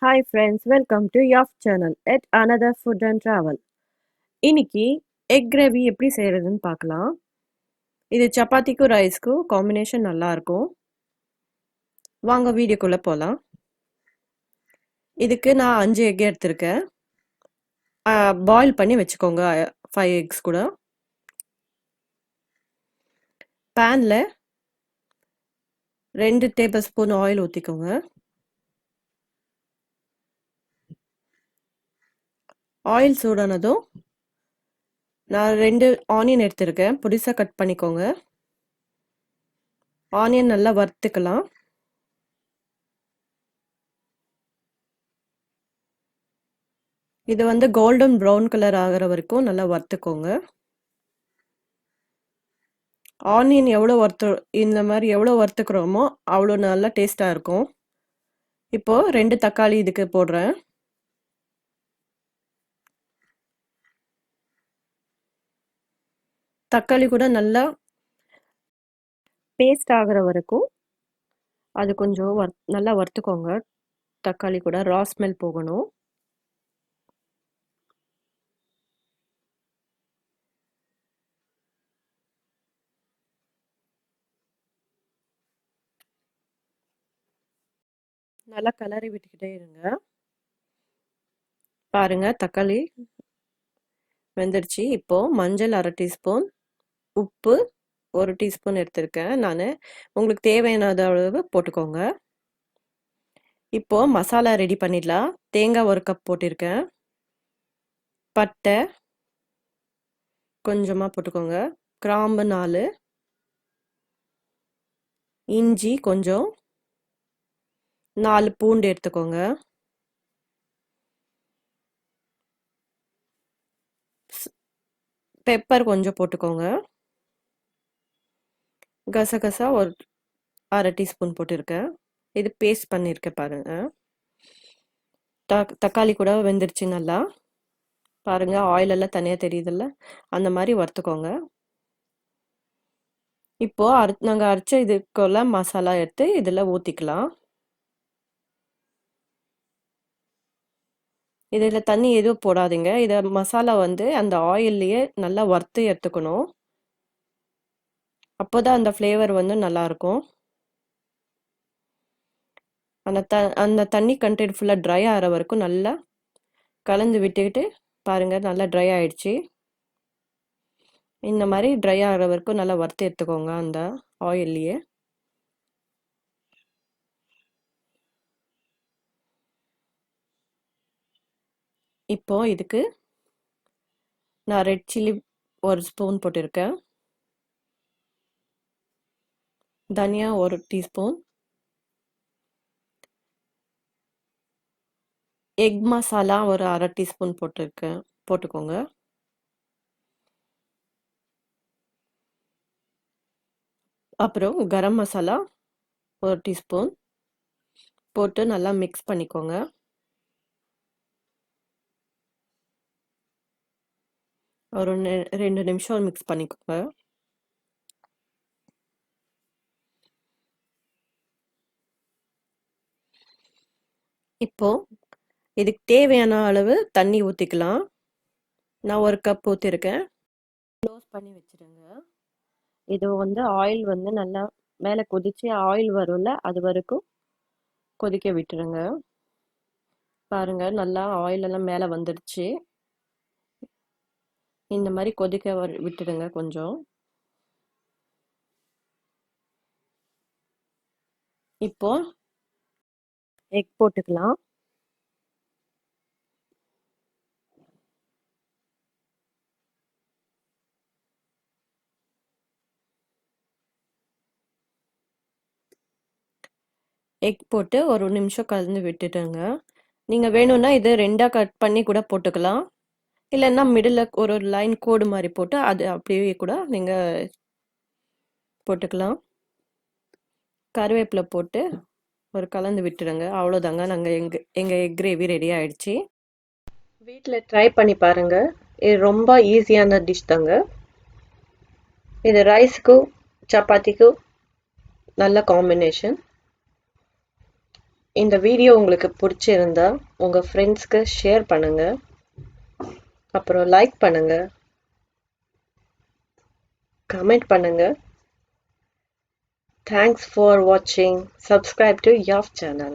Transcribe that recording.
Hi friends, welcome to YAFT channel at another food and travel. இன்னைக்கு egg gravy எப்படி செய்யறதுன்னு பார்க்கலாம். இது சப்பாத்திக்கும் ரைஸ்க்கும் காம்பினேஷன் நல்லா இருக்கும். வாங்க வீடியோக்குள்ள போலாம். இதுக்கு நான் 5 எக் எடுத்திருக்கேன். பாயில் பண்ணி வச்சுக்கோங்க 5 எக்ஸ் கூட. பேன்ல 2 டேபிள் ஸ்பூன் ஆயில் ஊற்றிக்கோங்க. ஆயில் சூடானதும் நான் 2 ஆனியன் எடுத்திருக்கேன். பொடிசாக கட் பண்ணிக்கோங்க. ஆனியன் நல்லா வறுத்துக்கலாம். இது வந்து கோல்டன் ப்ரௌன் கலர் ஆகிற வரைக்கும் நல்லா வறுத்துக்கோங்க. ஆனியன் இந்த மாதிரி எவ்வளோ வறுத்துக்கிறோமோ அவ்வளோ நல்லா டேஸ்ட்டாக இருக்கும். இப்போது 2 தக்காளி இதுக்கு போடுறேன். தக்காளி கூட நல்லா பேஸ்ட் ஆகிற வரைக்கும் அது கொஞ்சம் நல்லா வறுத்துக்கோங்க. தக்காளி கூட ரா ஸ்மெல் போகணும். நல்லா கிளறி விட்டுக்கிட்டே இருங்க. பாருங்க தக்காளி வெந்துடுச்சு. இப்போ மஞ்சள் 1/2 டீஸ்பூன், உப்பு 1 டீஸ்பூன் எடுத்திருக்கேன் நான். உங்களுக்கு தேவையான அளவு போட்டுக்கோங்க. இப்போ மசாலா ரெடி பண்ணிடலாம். தேங்காய் 1 கப் போட்டிருக்கேன். பட்டை கொஞ்சமாக போட்டுக்கோங்க. கிராம்பு 4, இஞ்சி கொஞ்சம், 4 பூண்டு எடுத்துக்கோங்க. பெப்பர் கொஞ்சம் போட்டுக்கோங்க. கசகசா 1/2 டீஸ்பூன் போட்டிருக்கேன். இது பேஸ்ட் பண்ணியிருக்கேன் பாருங்க. தக்காளி கூட வெந்துருச்சு நல்லா. பாருங்க ஆயில் எல்லாம் தனியாக தெரியுதுல்ல, அந்த மாதிரி வறுத்துக்கோங்க. இப்போ நாங்கள் அரைச்ச இதுக்குள்ள மசாலா எடுத்து இதில் ஊற்றிக்கலாம். இதில் தண்ணி எதுவும் போடாதீங்க. இதை மசாலா வந்து அந்த ஆயில்லையே நல்லா வறுத்து எடுத்துக்கணும். அப்போதான் அந்த ஃப்ளேவர் வந்து நல்லாயிருக்கும். அந்த தண்ணி கண்டென்ட் ஃபுல்லாக ட்ரை ஆகிற வரைக்கும் நல்லா கலந்து விட்டுக்கிட்டு பாருங்கள் நல்லா ட்ரை ஆகிடுச்சு. இந்த மாதிரி ட்ரை ஆகிற வரைக்கும் நல்லா வறுத்து எடுத்துக்கோங்க அந்த ஆயில்லையே. இப்போ இதுக்கு நான் ரெட் சில்லி 1 ஸ்பூன் போட்டிருக்கேன். தனியா 1 டீஸ்பூன், எக் மசாலா 1/2 டீஸ்பூன் போட்டுக்கோங்க. அப்புறம் கரம் மசாலா 1 டீஸ்பூன் போட்டு நல்லா மிக்ஸ் பண்ணிக்கோங்க. ஒரு 2 நிமிஷம் மிக்ஸ் பண்ணிக்கோங்க. இப்போ இதுக்கு தேவையான அளவு தண்ணி ஊற்றிக்கலாம். நான் 1 கப் ஊற்றிருக்கேன். க்ளோஸ் பண்ணி வச்சுருங்க. இது வந்து ஆயில் வந்து நல்லா மேலே கொதிச்சு ஆயில் வரும்ல, அது வரைக்கும் கொதிக்க விட்டுருங்க. பாருங்க நல்லா ஆயில் எல்லாம் மேலே வந்துடுச்சு. இந்த மாதிரி கொதிக்க விட்டுடுங்க கொஞ்சம். இப்போ எக் போட்டுக்கலாம். எக் போட்டு 1 நிமிஷம் கலந்து விட்டுட்டுங்க. நீங்கள் வேணும்னா இது 2ஆக கட் பண்ணி கூட போட்டுக்கலாம். இல்லைன்னா மிடில் ஒரு லைன் கோடு மாதிரி போட்டு அது அப்படியே கூட நீங்கள் போட்டுக்கலாம். கருவேப்பிலை போட்டு ஒரு கலந்து விட்டுடுங்க. அவ்வளோதாங்க, எங்கள் எக் கிரேவி ரெடி ஆயிடுச்சு. வீட்டில் ட்ரை பண்ணி பாருங்கள். இது ரொம்ப ஈஸியான டிஷ் தாங்க. இது ரைஸுக்கும் சப்பாத்திக்கும் நல்ல காம்பினேஷன். இந்த வீடியோ உங்களுக்கு பிடிச்சிருந்தா உங்க ஃப்ரெண்ட்ஸ்க்கு ஷேர் பண்ணுங்க. அப்புறம் லைக் பண்ணுங்க, கமெண்ட் பண்ணுங்க. Thanks for watching. Subscribe to YAFT channel.